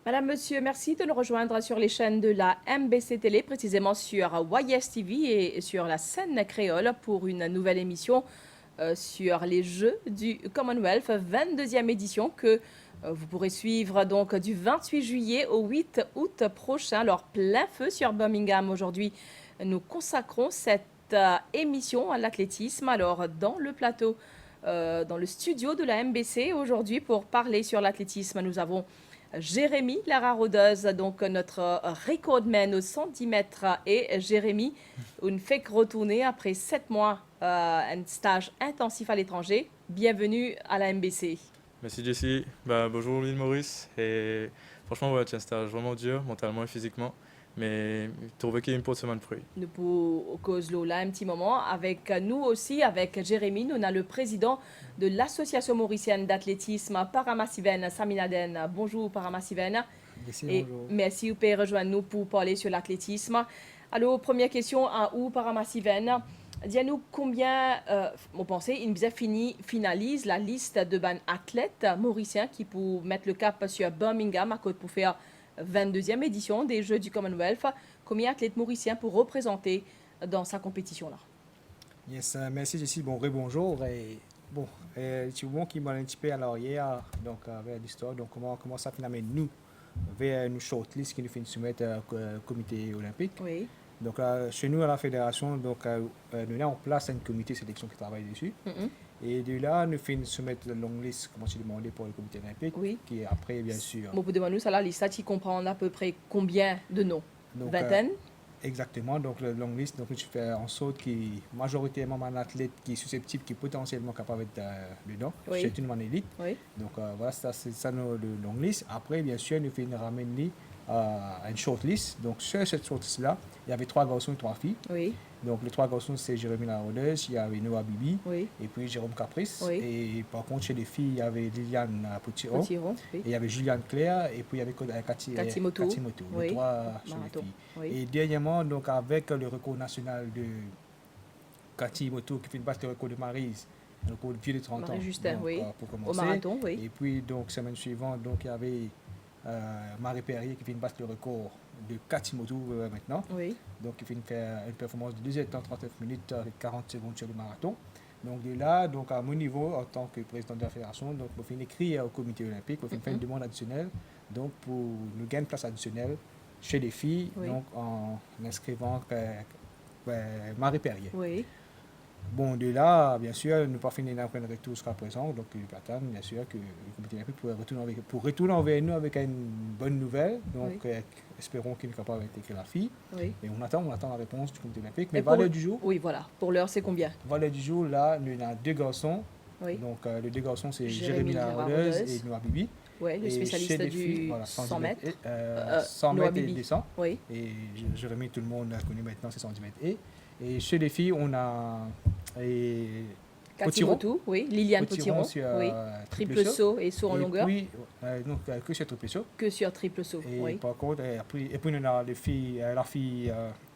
Madame, Monsieur, merci de nous rejoindre sur les chaînes de la MBC Télé, précisément sur YS TV et sur la scène créole pour une nouvelle émission sur les Jeux du Commonwealth, 22e édition que vous pourrez suivre donc du 28 juillet au 8 août prochain. Alors plein feu sur Birmingham aujourd'hui. Nous consacrons cette émission à l'athlétisme. Alors dans le plateau, dans le studio de la MBC aujourd'hui pour parler sur l'athlétisme, nous avons Jérémy Lara-Rodeuse, donc notre recordman au 110 mètres. Et Jérémy, une fake retournée après 7 mois, un stage intensif à l'étranger. Bienvenue à la MBC. Merci Jessie. Bonjour l'île Maurice. Et franchement, ouais, c'est un stage vraiment dur, mentalement et physiquement. Mais trouvé qu'il y a une pour semaine de fruits. Nous pour cause là un petit moment avec nous aussi, avec Jérémy, nous avons le président de l'association mauricienne d'athlétisme Paramassiven, Saminaden. Bonjour Paramassiven. Merci, Et bonjour. merci vous pouvez rejoindre nous pour parler sur l'athlétisme. Alors première question à où Paramassiven. Dis-nous combien, vous pensez, Inbza finalise la liste de ban athlètes mauriciens qui pour mettre le cap sur Birmingham à côté pour faire 22e édition des Jeux du Commonwealth. Combien d'athlètes mauriciens pour représenter dans sa compétition-là? Yes, merci Jessie. Bon, rebonjour. Et bon, tu vois qui m'a un petit peu à l'arrière, donc vers l'histoire. Donc comment ça finalement nous vers une shortlist qui nous fait soumettre au comité olympique. Oui. Donc chez nous à la fédération, donc nous avons en place un comité de sélection qui travaille dessus. Mhm. Et de là, nous faisons soumettre la longue liste, comme tu demandé pour le comité olympique, Oui. qui est après bien sûr. Bon, pour demander ça, la liste, qui comprend à peu près combien de noms? Donc, Vingtaine? Exactement, donc le long list, donc je fais en sorte qui majoritairement un athlète qui est susceptible, qui est potentiellement capable d'être dedans, Oui. c'est une élite. Oui. Donc voilà, ça, c'est ça le long list. Après, bien sûr, nous faisons ramener à une short list. Donc sur cette short list-là, il y avait 3 garçons et 3 filles. Oui. Donc les 3 garçons, c'est Jérémy Larodeuse, il y avait Noah Bibi Oui. et puis Jérôme Caprice. Oui. Et par contre, chez les filles, il y avait Liliane Potiron. Potiron, Et oui. il y avait Juliane Claire et puis il y avait Cathy Moto. les Oui. 3 chez les Marathon. filles. Oui. Et dernièrement, donc avec le record national de Cathy Moto qui fait battre le record de Maryse, le record de vieux de 30 ans. Marie-Justin, Donc, oui. pour Au commencer. marathon, oui. Et puis, donc, semaine suivante, donc, il y avait Marie Perrier qui vient de battre le record de Cathy Moto maintenant. Oui. Donc, il vient de faire une performance de 2 temps 39 minutes avec 40 secondes sur le marathon. Donc, de là, donc, à mon niveau, en tant que président de la fédération, donc, je vais écrire au comité olympique, je vais faire une demande additionnelle donc, pour nous gagner une place additionnelle chez les filles, Oui. donc en inscrivant Marie Perrier. Oui. Bon, de là, bien sûr, nous pas fini après le retour jusqu'à présent, donc il attend bien sûr que le comité olympique pour retourner envers nous avec une bonne nouvelle. Donc, espérons qu'il est capable d'intégrer la fille. Oui. Et on attend la réponse du comité olympique. Mais Et pour- valeur du jour, Oui, voilà. Pour l'heure, c'est combien? valeur du jour, là, nous avons 2 garçons. Oui. Donc, les 2 garçons, c'est Jérémy Jérémy Larodeuse Larodeuse. et Noah Bibi. Oui, le Et spécialiste chez les du filles, voilà, 100 mètres. 100 Noah mètres et Bibi. 200. Oui. Et Jérémy, tout le monde l'a connu maintenant, c'est 110 mètres. Et chez les filles, on a Cathy Potiron. Motou, oui. Liliane Potiron Potiron, sur oui. Triple saut et saut en Et longueur. puis, donc, que sur triple saut. Que sur triple saut, Et oui. par contre, et puis on a la fille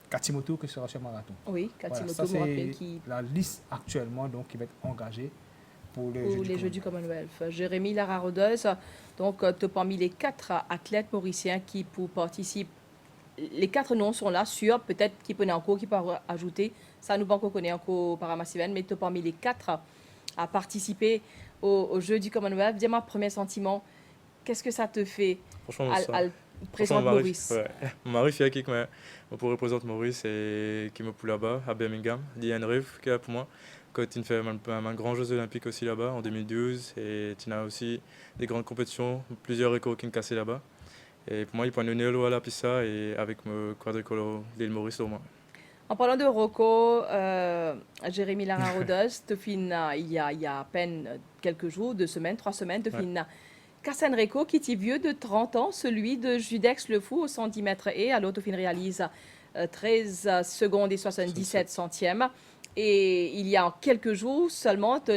Cathy Motou qui sera sur marathon. Oui, Cathy Voilà, Motou, ça me rappelle, c'est qui la liste actuellement donc, qui va être engagée pour les pour Jeux les du Jeux du Commonwealth. Commonwealth. Jérémy Lara-Rodeuse, donc tu es parmi les 4 athlètes mauriciens qui pour participer. Les 4 noms sont là, sûrs, peut-être qui peut encore, qui peut ajouter. Ça, nous pas encore connaître encore Paramassiven, mais tu es parmi les 4 à participer aux Jeux du Commonwealth. Dis-moi, premier sentiment, qu'est-ce que ça te fait Franchement, à présenter Maurice? Ouais. Mon mari fait qui me pour représenter Maurice et qui me pour là-bas à Birmingham. Il y a un rêve qui est pour moi. Quand tu fais un grand Jeux olympiques aussi là-bas en 2012 et tu as aussi des grandes compétitions, plusieurs records qui ont cassé là-bas. Et pour moi, il prend une élo à la pista et avec mon quadricolore l'île Maurice au moins. En parlant de Rocco, Jérémy Lara-Rodeuse, il y a à peine quelques jours, 2 semaines, 3 semaines, tu finis Kassan Reko, qui est vieux de 30 ans, celui de Judex Le Fou au 110 mètres et à l'autofin réalise 13 secondes et 77 centièmes. Et il y a quelques jours seulement, tu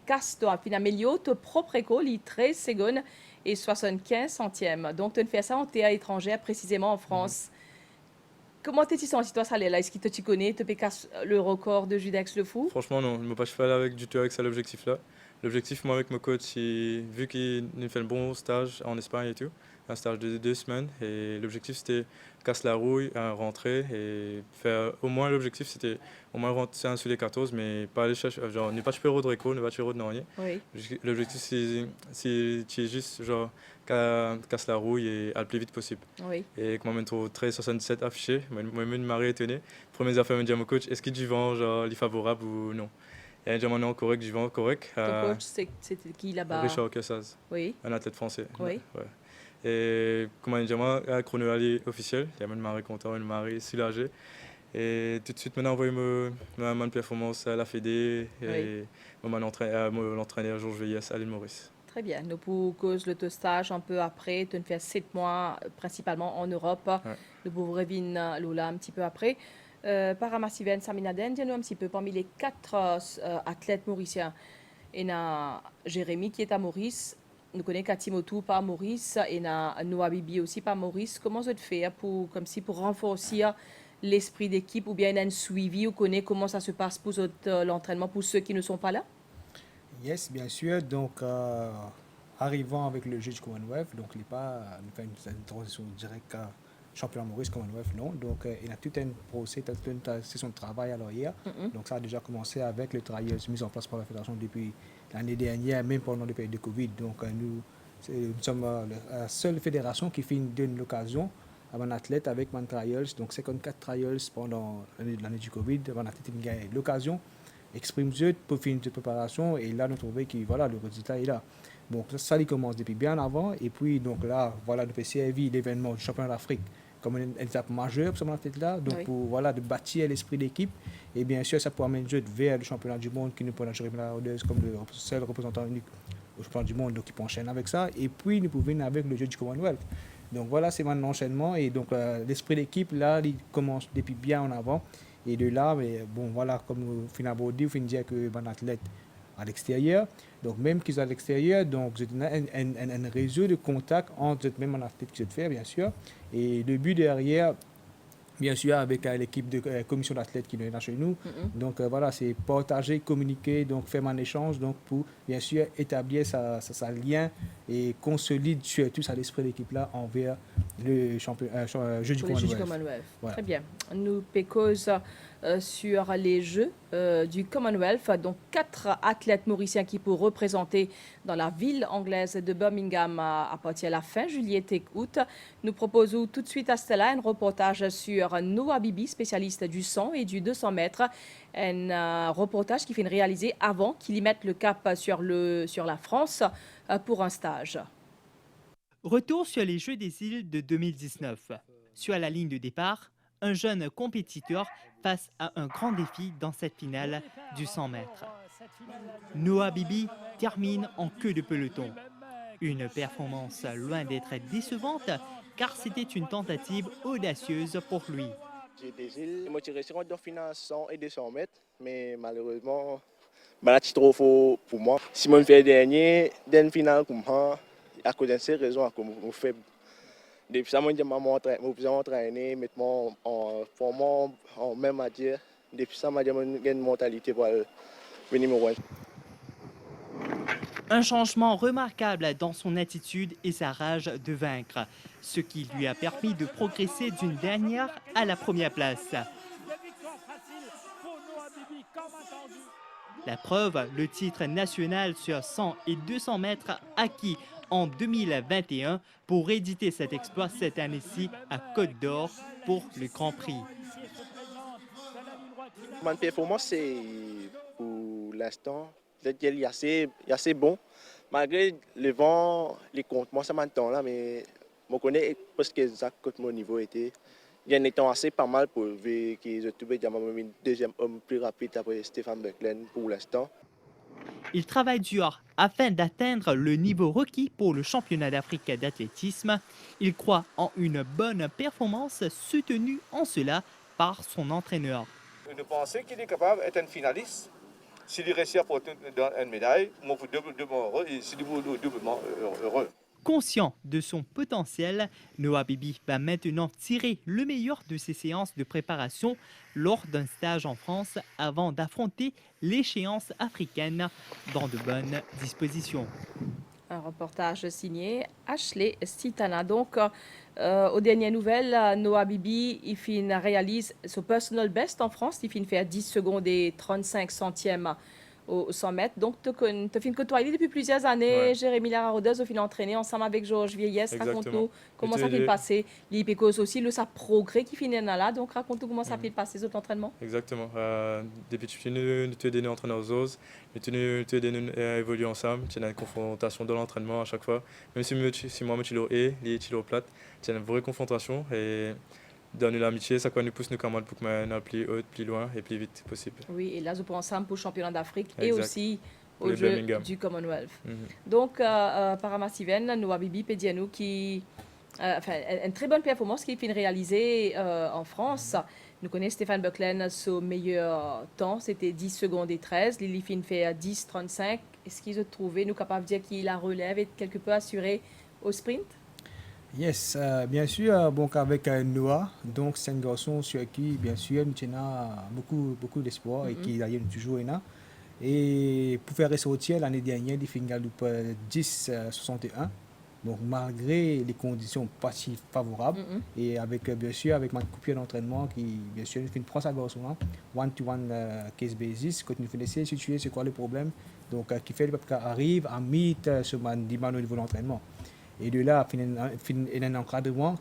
casses toi finalement ton propre écho, il 13 secondes et 75 centièmes. Donc tu fais ça en terre étrangère, précisément en France. Comment t'es-tu senti toi, ça là? Est-ce que tu connais, tu casse le record de Judex Le Fou? Franchement, non, je ne me pas cheval avec du tout avec ça l'objectif là. L'objectif, moi, avec mon coach, vu qu'il nous fait un bon stage en Espagne et tout, un stage de 2 semaines. Et l'objectif, c'était casse la rouille, rentrer et faire. Au moins, l'objectif, c'était au moins rentrer un sur les 14, mais pas aller chercher. Genre, ne pas tuer de réco, ne pas tuer de rien. Oui, L'objectif, c'est tu es juste, genre, casse la rouille et aller le plus vite possible. oui. Et quand même, trop 13,67 affiché, moi-même, je m'arrête étonné. Première affaire, me dire mon coach, est-ce qu'il du vent, genre, il favorable ou non? Et un diamant correct, du vent correct. Ton coach, c'était qui là-bas? Richard Cassaz, Oui, un athlète français. oui. Ouais. Et comment dire, moi, un chrono aller officiel, il y a même marée content, une marée soulagée. Et tout de suite, maintenant, envoyé ma performance à la Fédé et l'entraîneur Georges Veillès à l'île Maurice. Très bien. Nous pour cause le stage un peu après, tu as fait 7 mois principalement en Europe. Ouais. Nous pour revenir Lola un petit peu après. Paramasiven Saminaden, dis-nous un petit peu parmi les 4 athlètes mauriciens. Il y a Jérémy qui est à Maurice. Nous connaissons Katimotou pas à Maurice. Et il y a Noah Bibi aussi pas à Maurice. Comment ça te fait pour renforcer l'esprit d'équipe ou bien il y a un suivi ou connaît comment ça se passe pour l'entraînement pour ceux qui ne sont pas là? Yes, bien sûr. Donc, arrivant avec le jeu du Commonwealth, donc il n'est pas nous fait une transition directe à championnat Maurice Commonwealth, non. Donc, il a tout un procès, toute une session de travail à l'arrière. Donc, ça a déjà commencé avec le travail mis en place par la fédération depuis l'année dernière, même pendant le période de Covid. Donc, nous sommes la seule fédération qui donne l'occasion à un athlète avec Man Trials, donc 54 trials pendant l'année du Covid, un athlète qui a l'occasion exprime-se pour finir de préparation et là nous trouvons que voilà, le résultat est là. Donc ça il commence depuis bien avant et puis donc là voilà nous peut servir l'événement du championnat d'Afrique comme une étape majeure pour ce athlète là donc Oui. pour voilà de bâtir l'esprit d'équipe et bien sûr ça peut amener vers le championnat du monde qui nous prend la Jérémy Laraudeuse comme le seul représentant unique au championnat du monde donc qui peut enchaîner avec ça et puis nous pouvons venir avec le jeu du Commonwealth. Donc voilà c'est mon enchaînement et donc l'esprit d'équipe là il commence depuis bien en avant. Et de là, mais bon, voilà, comme finalement dit, on dire que un athlète à l'extérieur. Donc, même qu'ils sont à l'extérieur, donc, vous avez un réseau de contacts entre même un athlète qui se fait, bien sûr. Et le but derrière, bien sûr, avec l'équipe de commission d'athlètes qui est là chez nous. Donc, voilà, c'est partager, communiquer, donc faire un échange, donc pour, bien sûr, établir sa lien et consolider surtout ça l'esprit de l'équipe-là envers le jeu du Commonwealth. Voilà. Très bien. Nous pécose sur les Jeux du Commonwealth. Donc, 4 athlètes mauriciens qui pour représenter dans la ville anglaise de Birmingham à partir de la fin juillet et août. Nous proposons tout de suite à Stella un reportage sur Noah Bibi, spécialiste du 100 et du 200 mètres. Un reportage qui fait réaliser avant qu'il y mette le cap sur la France pour un stage. Retour sur les Jeux des îles de 2019. Sur la ligne de départ, un jeune compétiteur face à un grand défi dans cette finale du 100 mètres. Noah Bibi termine en queue de peloton. Une performance loin d'être décevante car c'était une tentative audacieuse pour lui. J'ai des îles, moi j'ai sur une finale 100 et 200 mètres, mais malheureusement, c'est trop faux pour moi. Si je fais dernier, dans une finale comme ça, à cause de ces raisons, je suis faible. Depuis ça, je me entraîné, mettre en même matière. Depuis ça, j'ai une mentalité pour venir me rendre. Un changement remarquable dans son attitude et sa rage de vaincre, ce qui lui a permis de progresser d'une dernière à la première place. La preuve, le titre national sur 100 et 200 mètres acquis en 2021 pour éditer cet exploit cette année-ci à Côte d'Or pour le Grand Prix. Ma performance, c'est pour l'instant, il est assez bon. Malgré le vent, les comptes, moi ça m'entend là, mais je connais parce que mon niveau était. Il y a un temps assez pas mal pour voir que je trouvais le deuxième homme plus rapide après Stéphane Buckland pour l'instant. Il travaille dur afin d'atteindre le niveau requis pour le championnat d'Afrique d'athlétisme. Il croit en une bonne performance soutenue en cela par son entraîneur. Je pense qu'il est capable d'être un finaliste. S'il réussit à porter une médaille, moi je suis doublement heureux et c'est doublement heureux. Conscient de son potentiel, Noah Bibi va maintenant tirer le meilleur de ses séances de préparation lors d'un stage en France avant d'affronter l'échéance africaine dans de bonnes dispositions. Un reportage signé Ashley Stitana. Donc, aux dernières nouvelles, Noah Bibi, réalise son personal best en France. Il finit faire 10 secondes et 35 centièmes au 100 mètres. Donc, tu as côtoyé depuis plusieurs années. Ouais. Jérémy Lararodeuse, au fin entraîné ensemble avec Georges Vieillesse. Exactement. Raconte-nous comment ça Et fait passé. L'IPECOS aussi, le ça progrès qui finit là. Donc, raconte-nous comment ça fait passer cet entraînement. Exactement. Depuis que tu es des entraîneurs aux OS, mais tu es évolué ensemble. Tu as une confrontation dans l'entraînement à chaque fois. Même si moi, je suis plate, tu as une vraie confrontation. Et dans l'amitié, ça nous pousse nous pour que nous plus haut, plus loin et plus vite possible. Oui, et là, je pense ensemble pour le championnat d'Afrique et Exact. aussi Pour aux le Jeux Birmingham. du Commonwealth. Mhm. Donc, Paramassiven, Noah Bibi Pedianou, qui une très bonne performance qu'il finit réaliser en France. Nous connaissons Stéphane Bucklen, son meilleur temps, c'était 10 secondes et 13. Lily Finn fait 10,35. Est-ce qu'ils ont trouvé, nous capables de dire qu'il a relève et quelque peu assuré au sprint? Yes, bien sûr, donc avec Noah, donc c'est un garçon sur qui, bien sûr, nous tenons beaucoup d'espoir et qui d'ailleurs toujours est là. Et pour faire ressortir l'année dernière, il finit à 10,61. Donc malgré les conditions pas si favorables, et avec bien sûr avec ma coupure d'entraînement qui bien sûr fait prend sa garçon là, one-to-one case basis, quand nous faisons essayer de situer c'est quoi le problème, donc qui fait que arrive à mettre ce demande au niveau de l'entraînement. Et de là, il y a un encadrement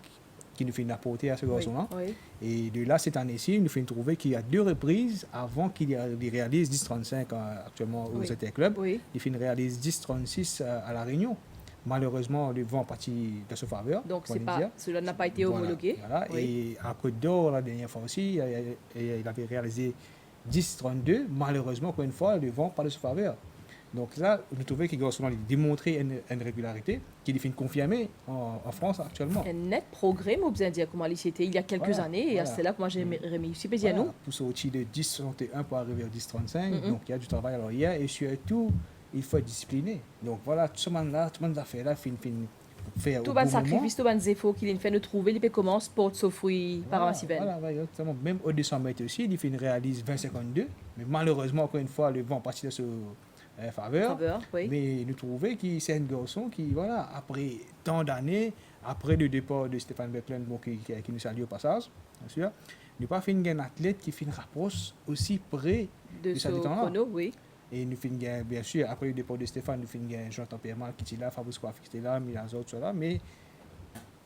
qui nous fait apporter à ce garçon-là. Oui. Et de là, cette année-ci, il nous fait trouver qu'il y a 2 reprises avant qu'il réalise 10,35 actuellement au ZT Club. Oui. Il réalise 10,36 à La Réunion. Malheureusement, le vent est parti de ce faveur. Donc, cela n'a pas été homologué. Voilà. Oui. Et à Côte d'Or, la dernière fois aussi, il avait réalisé 10,32. Malheureusement, encore une fois, le vent pas de ce faveur. Donc là, nous trouvons que Garçon a démontré une régularité qui est confirmée en France actuellement. Un net progrès, mais vous dire comment c'était il y a quelques années. Et c'est là que moi j'ai réussi. Pédiano. Pour sortir de 10,61 pour arriver à 10,35. Donc il y a du travail alors hier. Et surtout, il faut être discipliné. Donc voilà, tout ce monde-là, tout le monde a fait là, faire tout le sacrifice, tout le effort qu'il fait nous trouver, il commence pour s'offrir par un civel. Voilà, exactement. Même au 200 mètres aussi, il réalise 20,52. Mais malheureusement, encore une fois, le vent partit de ce faveur. Oui. Mais nous trouvons que c'est un garçon qui, voilà, après tant d'années, après le départ de Stéphane Bucklen, bon, qui nous salue au passage, bien sûr, nous pas fait un athlète qui fait une rapproche aussi près de sa chrono, oui. Et nous finissons, bien sûr, après le départ de Stéphane, nous finissons Jonathan Permal qui est là, Fabrice Coiffé qui est là, Milan Zot, là, mais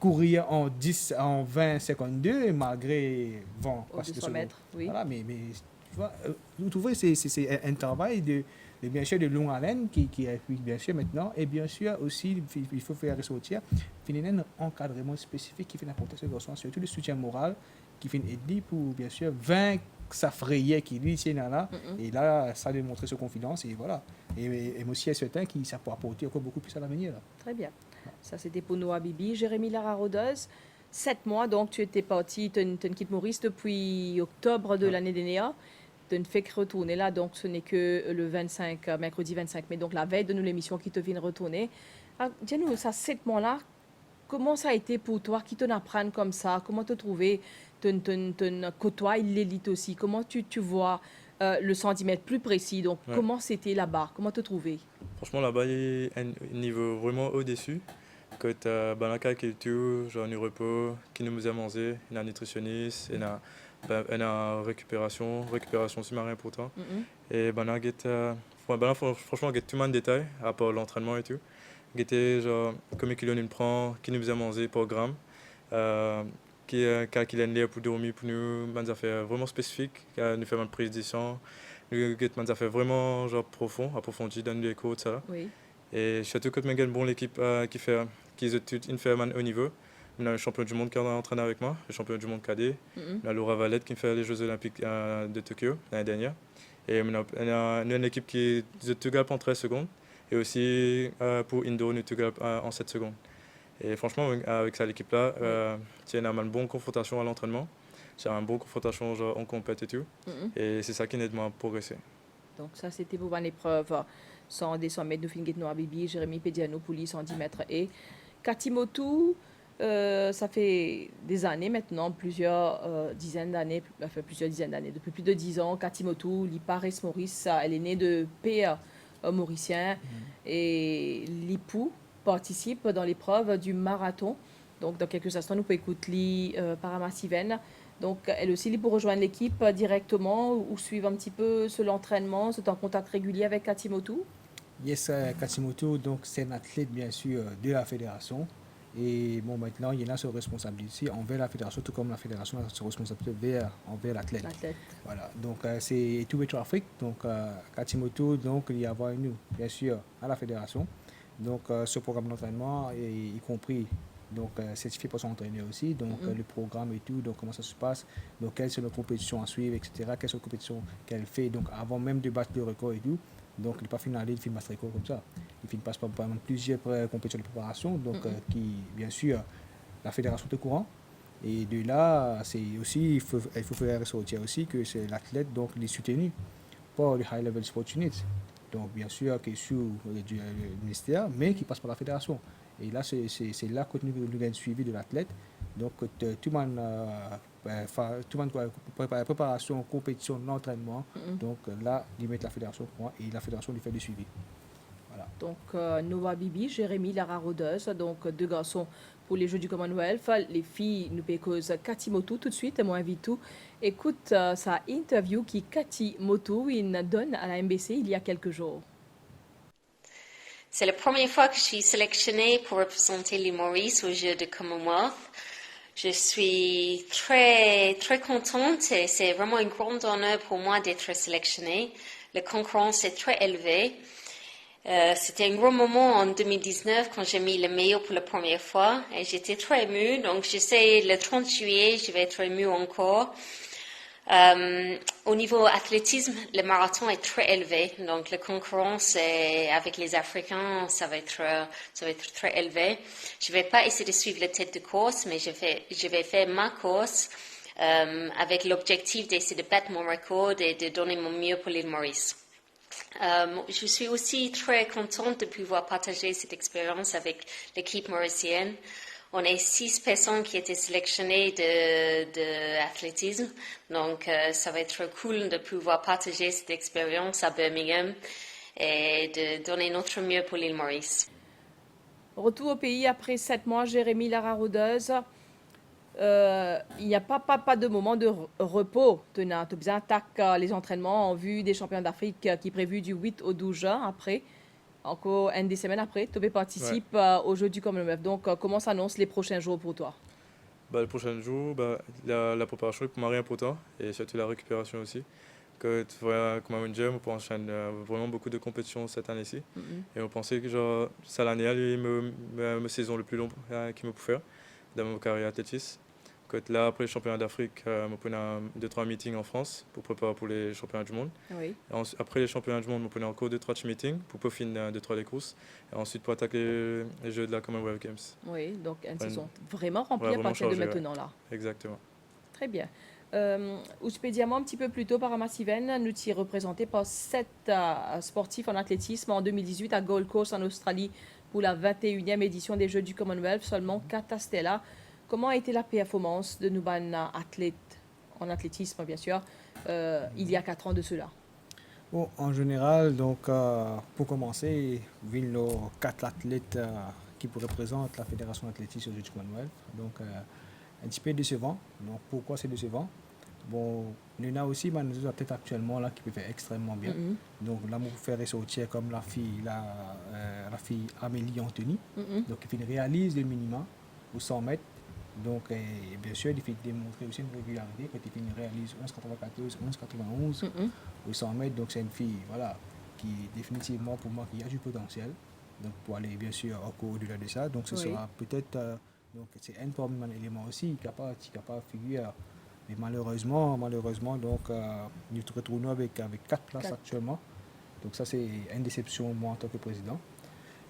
courir en 20,52 et malgré vent. Au 200 mètres, oui. Voilà, mais tu vois, nous trouvons que c'est un travail de bien sûr de longue haleine qui est bien sûr maintenant, et bien sûr aussi il faut faire ressortir un encadrement spécifique qui fait apporter ce garçon, surtout le soutien moral qui fait aider pour bien sûr vaincre sa frayeur qui lui tient là, et là ça a démontré sa confiance, et voilà, et moi aussi certain qu'il ça peut apporter encore beaucoup plus à l'avenir. Très bien, ça c'était pour Noah Bibi. Jérémy Lararodeuse, 7 mois donc tu étais parti, tu quittes Maurice depuis octobre de l'année dernière. De ne fait que retourner là, donc ce n'est que le mercredi 25 mai, donc la veille de nous l'émission qui te vient retourner. Dis-nous, ça, 7 mois-là, comment ça a été pour toi, qui t'en apprennent comme ça, comment te trouver, côtoyer l'élite aussi, comment tu vois le centimètre plus précis, donc comment c'était là-bas, comment te trouver? Franchement, là-bas, il y a un niveau vraiment au-dessus. Quand tu as Banaka qui est tout, genre du repos, qui nous a mangé, il y a un nutritionniste, il y a une récupération c'est marrant important. Et franchement, il y a tout le monde détail, à part l'entraînement et tout. Il y a genre combien de kilos nous prend, qui nous a mangé par gramme, qui a l'air pour dormir pour nous, des affaires vraiment spécifiques, nous fait une prise de sang, nous avons des affaires vraiment genre approfondies dans les cours, ça. Oui. Et surtout quand il y a une bonne équipe qui fait une fait haut niveau. On a le champion du monde qui est entraîné avec moi, le champion du monde cadet. On a Laura Valette qui fait les Jeux Olympiques de Tokyo l'année dernière. Et on a une équipe qui est tout en 13 secondes. Et aussi pour Indo, nous tout en 7 secondes. Et franchement, avec cette équipe-là, il y a une bonne confrontation à l'entraînement. C'est une bonne confrontation genre, en compète et tout. Et c'est ça qui aide moi à progresser. Donc ça, c'était pour une épreuve 100 mètres de Fingit Noah Bibi, Jérémy Pediano, Pouli, 110 mètres. Et Katimotu, ça fait des années maintenant, plusieurs dizaines d'années, depuis plus de 10 ans, Katimotu, Liparis Maurice, elle est née de père mauricien. et l'époux participe dans l'épreuve du marathon. Donc, dans quelques instants, nous pouvons écouter Paramasiven. Donc, elle aussi, elle pour rejoindre l'équipe directement ou suivre un petit peu l'entraînement, c'est en contact régulier avec Katimotu. Yes, Katimoto, donc c'est un athlète bien sûr de la fédération. Et bon, maintenant, il a ses responsabilités envers la fédération, tout comme la fédération a ses responsabilités envers l'athlète. Voilà, donc c'est tout Afrique. Donc, Katimoto, donc il y a nous, bien sûr, à la fédération. Donc, ce programme d'entraînement, y compris donc certifié par son entraîneur aussi, donc le programme et tout, donc comment ça se passe, donc quelles sont les compétitions à suivre, etc., quelles sont les compétitions qu'elle fait, donc avant même de battre le record et tout, donc il n'est pas finalisé, il passe record comme ça, il passe par plusieurs compétitions de préparation, donc qui, bien sûr, la fédération est au courant, et de là, c'est aussi, il faut faire ressortir aussi que c'est l'athlète, donc il est soutenu par le High Level Sports Unit, donc bien sûr qui est sous le ministère, mais qui passe par la fédération. Et là, c'est là que nous avons un suivi de l'athlète. Donc, tout le monde préparation, compétition, l'entraînement. Donc, là, ils mettent la fédération au courant et la fédération lui fait le suivi. Voilà. Donc, Noah Bibi, Jérémy Lara Rodeuse, donc 2 garçons pour les Jeux du Commonwealth. Les filles, nous payons Katimotu tout de suite, moi invite tout. Écoute sa interview qui Katimotu donne à la MBC il y a quelques jours. C'est la première fois que je suis sélectionnée pour représenter l'île Maurice aux Jeux de Commonwealth. Je suis très, très contente et c'est vraiment un grand honneur pour moi d'être sélectionnée. La concurrence est très élevée. C'était un gros moment en 2019 quand j'ai mis le maillot pour la première fois et j'étais très émue. Donc je sais, le 30 juillet, je vais être émue encore. Au niveau athlétisme, le marathon est très élevé, donc la concurrence avec les Africains, ça va être très élevé. Je vais pas essayer de suivre la tête de course, mais je vais faire ma course avec l'objectif d'essayer de battre mon record et de donner mon mieux pour l'île Maurice. Je suis aussi très contente de pouvoir partager cette expérience avec l'équipe mauricienne. On est 6 personnes qui étaient sélectionnées de athlétisme, donc ça va être cool de pouvoir partager cette expérience à Birmingham et de donner notre mieux pour l'île Maurice. Retour au pays après 7 mois, Jérémy Lara Rodeuse. Il n'y a pas de moment de repos. Tu attaques les entraînements en vue des championnats d'Afrique qui est prévu du 8 au 12 juin après. Encore une des semaines après, tu participes aux Jeux du Commonwealth. Donc, comment s'annoncent les prochains jours pour toi? Les prochains jours, la préparation est pour moi important et surtout la récupération aussi. Comme un jeune, on enchaîne vraiment beaucoup de compétitions cette année-ci. Et on pensait que c'est l'année me saison le plus long qu'il me peut faire dans ma carrière athlétiste. Là, après le championnat d'Afrique, on prenait 2-3 meetings en France pour préparer pour les championnats du monde. Oui. Après les championnats du monde, on prenait encore 2-3 meetings pour peaufiner 2-3 des courses. Et ensuite pour attaquer les Jeux de la Commonwealth Games. Oui, donc une saison vraiment remplie à partir de maintenant là. Exactement. Très bien. Ouspédiamment, un petit peu plus tôt, Paramasiven, nous t'y représenté par 7 sportifs en athlétisme en 2018 à Gold Coast en Australie pour la 21e édition des Jeux du Commonwealth. Seulement 4 à Stella. Comment a été la performance de nos athlètes, en athlétisme bien sûr, il y a 4 ans de cela? Bon, en général, donc, pour commencer, vu nos 4 athlètes qui représentent la Fédération athlétisme aux Jeux du Commonwealth, donc un petit peu décevant. Donc, pourquoi c'est décevant? Bon, il y en a aussi des athlètes actuellement là, qui peuvent faire extrêmement bien. Donc là, on peut faire ressortir comme la fille Amélie Anthony, donc qui réalise le minimum aux 100 mètres. Donc, bien sûr, il faut démontrer aussi une régularité quand il réalise 11,94, 11,91 au 100 mètres. Donc, c'est une fille qui, définitivement, pour moi, qui a du potentiel. Donc, pour aller, bien sûr, encore au-delà de ça. Donc, ce sera peut-être. Donc, c'est un élément aussi qui n'est pas figuré. Mais malheureusement, donc, nous nous retrouvons avec 4 places actuellement. Donc, ça, c'est une déception, moi, en tant que président.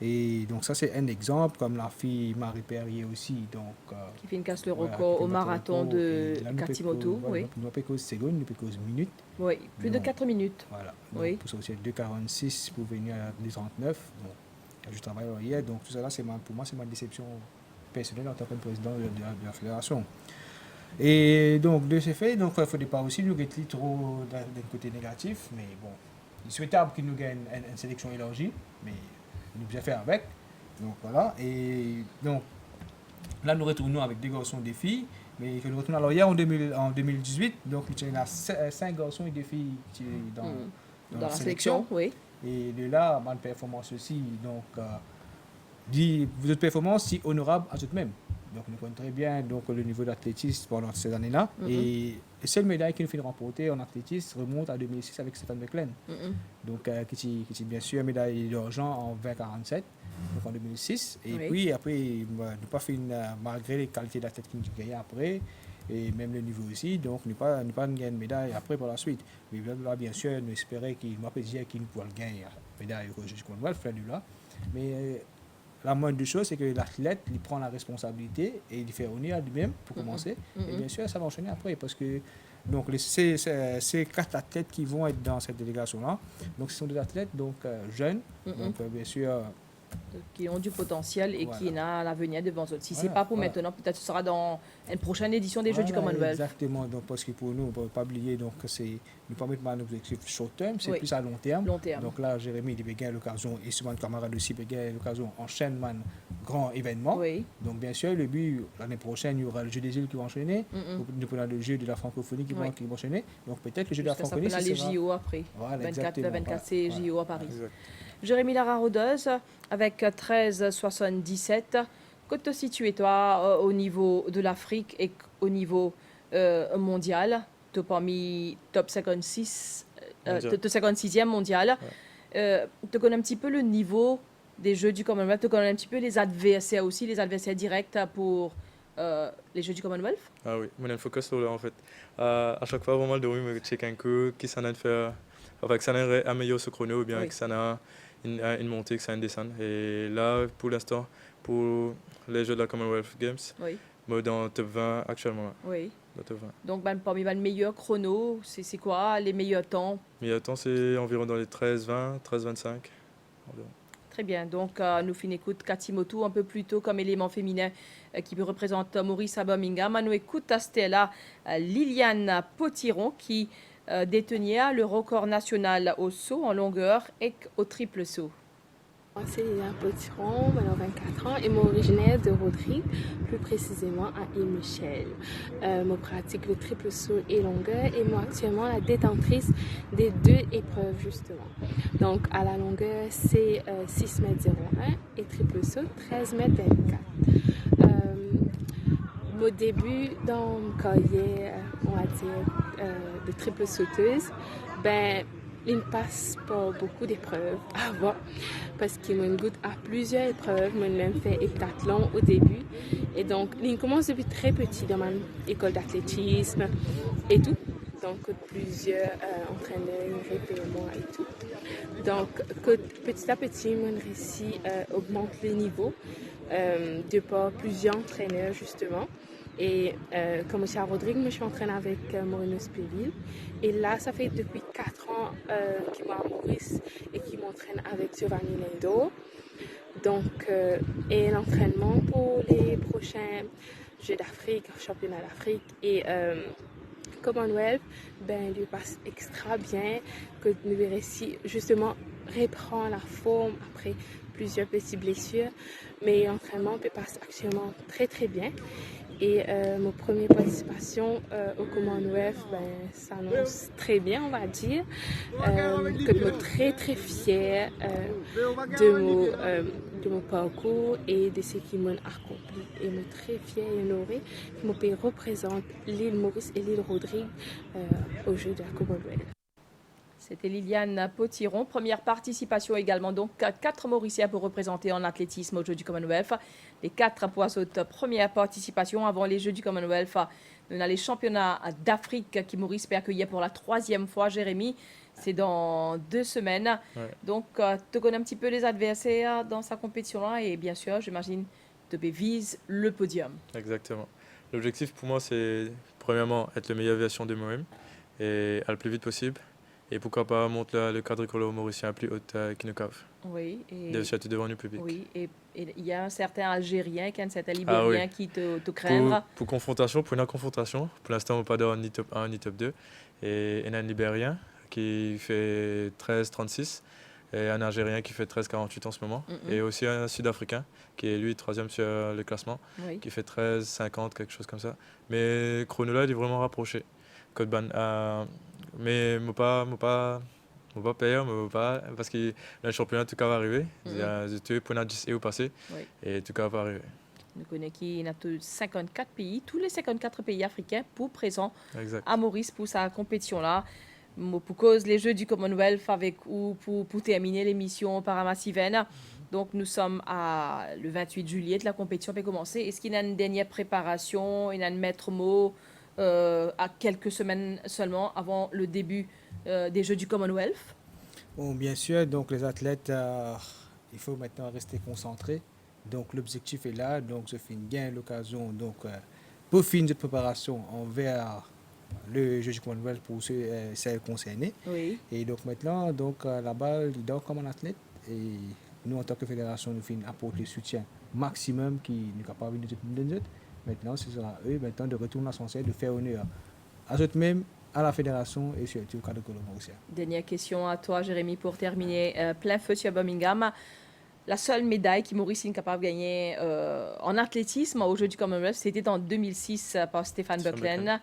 Et donc ça c'est un exemple, comme la fille Marie Perrier aussi, donc qui fait une casse le record au marathon de Katimotu. Oui. Nous avons cause secondes, nous avons cause minutes. Oui, plus de 4 minutes. Voilà. Donc, pour ça aussi 2,46 pour venir à 2,39. Donc je travaille hier, donc tout ça là, pour moi c'est ma déception personnelle en tant que président de la fédération. Et donc de ce fait, donc il ne faudrait pas aussi nous être trop d'un côté négatif, mais bon, il est souhaitable qu'il nous gagne une sélection élargie, mais nous bien faire avec. Donc voilà, et donc là nous retournons avec des garçons et des filles, mais que nous retournons alors hier en 2018, donc il y a 5 garçons et des filles qui sont dans Dans la sélection, oui. et de là, ma performance aussi, donc votre performance si honorable à tout de même. Donc nous connaissons très bien donc, le niveau d'athlétisme pendant ces années-là. Et la seule médaille qui nous fait remporter en athlétisme remonte à 2006 avec Stéphane Meclen. Donc qui est bien sûr médaille d'argent en 2047, donc en 2006. Et puis après, nous pas fait malgré les qualités d'athlète qu'il a gagné après, et même le niveau aussi, donc nous pas gagné une médaille après par la suite. Mais là, bien sûr, nous espérons qu'il m'a dit qu'il pourra gagner la médaille au juge Commonwealth, là. Mais la moindre des choses, c'est que l'athlète il prend la responsabilité et il fait honneur à lui-même pour commencer. Et bien sûr, ça va enchaîner après parce que donc, ces 4 athlètes qui vont être dans cette délégation-là, donc ce sont des athlètes donc, jeunes, donc bien sûr qui ont du potentiel et Voilà. qui n'ont l'avenir devant eux. Si ce n'est Voilà, pas pour voilà. maintenant, peut-être ce sera dans une prochaine édition des Jeux du Commonwealth. Exactement, donc, parce que pour nous, on ne peut pas oublier donc, que c'est ne pas mettre un objectif short term, c'est Oui. plus à long terme. Long terme. Donc là, Jérémy, il a gagné l'occasion, et souvent le camarade aussi, il a gagné l'occasion enchaîne un grand événement. Oui. Donc bien sûr, le but, l'année prochaine, il y aura le jeu des îles qui va enchaîner, nous prenons le jeu de la francophonie qui va enchaîner. Donc peut-être le jeu de la Jusqu'à ça francophonie, peut aller sera- JO après. Voilà, 24, exactement, 24 c'est voilà. JO à Paris. Exact. Jérémy Lara-Rodeuse, avec 13,77. Que te situes toi au niveau de l'Afrique et au niveau mondial? Tu es parmi top 56, Mondial. 56e mondial. Tu connais un petit peu le niveau des Jeux du Commonwealth, tu connais un petit peu les adversaires aussi, les adversaires directs pour les Jeux du Commonwealth? Ah oui, mon focus sur là en fait. À chaque fois, vraiment, de me checker un coup qui s'en a de faire, enfin, que ça a amélioré ce chrono ou bien Oui. que ça a une montée, que ça a une descente. Et là, pour l'instant, pour les Jeux de la Commonwealth Games, Oui, moi dans le top 20 actuellement. oui. Dans le top 20. Donc, parmi les meilleurs chronos, c'est quoi les meilleurs temps? Mais le temps, c'est environ dans les 13-20, 13-25. environ. Très bien. Donc, nous finissons écoute Katimoto un peu plus tôt comme élément féminin qui représente Maurice à Birmingham. Nous écoute Stella Liliane Potiron qui détenait le record national au saut en longueur et au triple saut. Moi, c'est Liliane Potiron, maintenant 24 ans, et moi originaire de Rodrigue, plus précisément à Île-Michel. Je pratique le triple saut et longueur et moi actuellement la détentrice des 2 épreuves justement. Donc à la longueur c'est 6 m 01 et triple saut 13 m 24. Au début dans mon carrière, on va dire, de triple sauteuse, il passe par beaucoup d'épreuves avant parce qu'il me goûte à plusieurs épreuves. Moi, même fait heptathlon au début. Et donc, il commence depuis très petit dans ma école d'athlétisme et tout. Donc, plusieurs entraîneurs, répétés moi et tout. Donc, petit à petit, mon récit augmente les niveaux de par plusieurs entraîneurs, justement. Et comme je suis à Rodrigue, je suis entraînée avec Maurice Péville. Et là, ça fait depuis 4 ans qu'il m'a à Maurice et qu'il m'entraîne avec Giovanni Lendo. Donc, et l'entraînement pour les prochains Jeux d'Afrique, Championnat d'Afrique et Commonwealth, lui passe extra bien. Que nous verrons si justement reprend la forme après plusieurs petites blessures. Mais l'entraînement passe actuellement très très bien. Et ma première participation au Commonwealth s'annonce très bien, on va dire. Que je suis très très fière de mon parcours et de ce qui m'a accompli. Et je suis très fière et honorée que mon pays représente l'île Maurice et l'île Rodrigue aux Jeux de la Commonwealth. C'était Liliane Potiron. Première participation également, donc 4 Mauriciens pour représenter en athlétisme aux Jeux du Commonwealth. Les 4 poissaudes, première participation avant les Jeux du Commonwealth. Nous avons les championnats d'Afrique qui Maurice peut accueillir pour la 3e fois, Jérémy. C'est dans 2 semaines. Ouais. Donc, tu connais un petit peu les adversaires dans sa compétition-là et bien sûr, j'imagine, tu vises le podium. Exactement. L'objectif pour moi, c'est premièrement être le meilleur version de moi-même et aller le plus vite possible. Et pourquoi pas monter le quadricolore mauricien plus haut qu'il ne cave. Oui. Et... devant le public. Oui, et il y a un certain Algérien, un certain Libérien qui te craindra. Pour une confrontation, pour l'instant, on n'a pas de ni top 1 ni top 2. Et il y a un Libérien qui fait 13-36, Et un Algérien qui fait 13,48 en ce moment. Et aussi un Sud-Africain qui est lui 3e sur le classement, Oui. qui fait 13,50, quelque chose comme ça. Mais chrono-là, il est vraiment rapproché. Code ban. Mais moi pas payé, parce que le championnat tout cas va arriver. J'ai pour et au passé. Oui. Et tout cas va arriver. Nous connaissons qu'il y a 54 pays, tous les 54 pays africains pour présent Exact. à Maurice pour sa compétition-là. Pour cause les Jeux du Commonwealth avec ou pour terminer l'émission Paramassiven. Donc nous sommes le 28 juillet, la compétition peut commencer. Est-ce qu'il y a une dernière préparation, il y a un maître mot à quelques semaines seulement avant le début des Jeux du Commonwealth? Bon, bien sûr, donc les athlètes, il faut maintenant rester concentrés. Donc l'objectif est là, donc je fais bien l'occasion pour finir cette préparation envers le jeu du Commonwealth pour ceux concernés. Oui. Et donc maintenant, la balle, il dort comme un athlète. Et nous, en tant que fédération, nous faisons apporter le soutien maximum qui nous capable de nous. Maintenant, ce sera à eux maintenant de retourner à son de faire honneur à eux-mêmes, à la fédération et surtout au cadre de Mauricien. Dernière question à toi, Jérémy, pour terminer. Plein feu sur Birmingham. La seule médaille que Maurice est capable de gagner en athlétisme aux Jeux du Commonwealth, c'était en 2006 par Stéphane Buckland.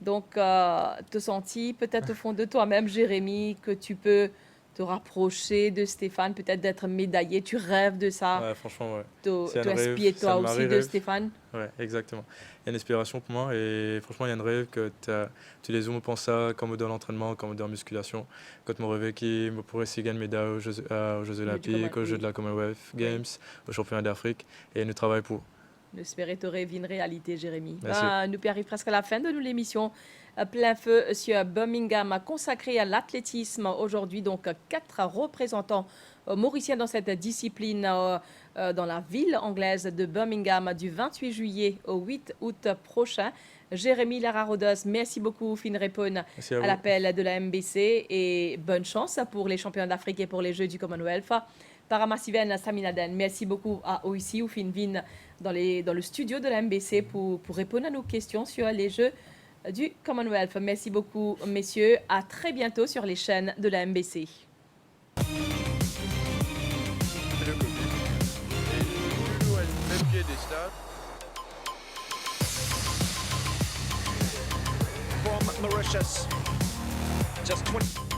Donc, te senti peut-être au fond de toi-même, Jérémy, que tu peux te rapprocher de Stéphane, peut-être d'être médaillé. Tu rêves de ça. Ouais, franchement, ouais. Tu inspires toi aussi de Stéphane. Ouais, exactement. Il y a une inspiration pour moi et franchement, il y a un rêve que tous les jours, on pense ça comme dans l'entraînement, comme dans la musculation. Quand je me rêvais qu'il pourrait essayer de gagner une médaille aux Jeux Olympiques, aux Jeux de la Commonwealth Games, aux Championnats d'Afrique et nous travaillons pour. J'espère te rêve une réalité, Jérémy. Merci. Nous arrivons presque à la fin de l'émission. Plein feu sur Birmingham consacré à l'athlétisme. Aujourd'hui, donc 4 représentants mauriciens dans cette discipline dans la ville anglaise de Birmingham du 28 juillet au 8 août prochain. Jérémy Lara-Rodos, merci beaucoup, fin répondre à l'appel de la MBC et bonne chance pour les championnats d'Afrique et pour les Jeux du Commonwealth. Paramassiven Saminaden, merci beaucoup à OIC ou Finvin dans le studio de la MBC pour répondre à nos questions sur les Jeux du Commonwealth. Merci beaucoup, messieurs. À très bientôt sur les chaînes de la MBC. From Mauritius, just 20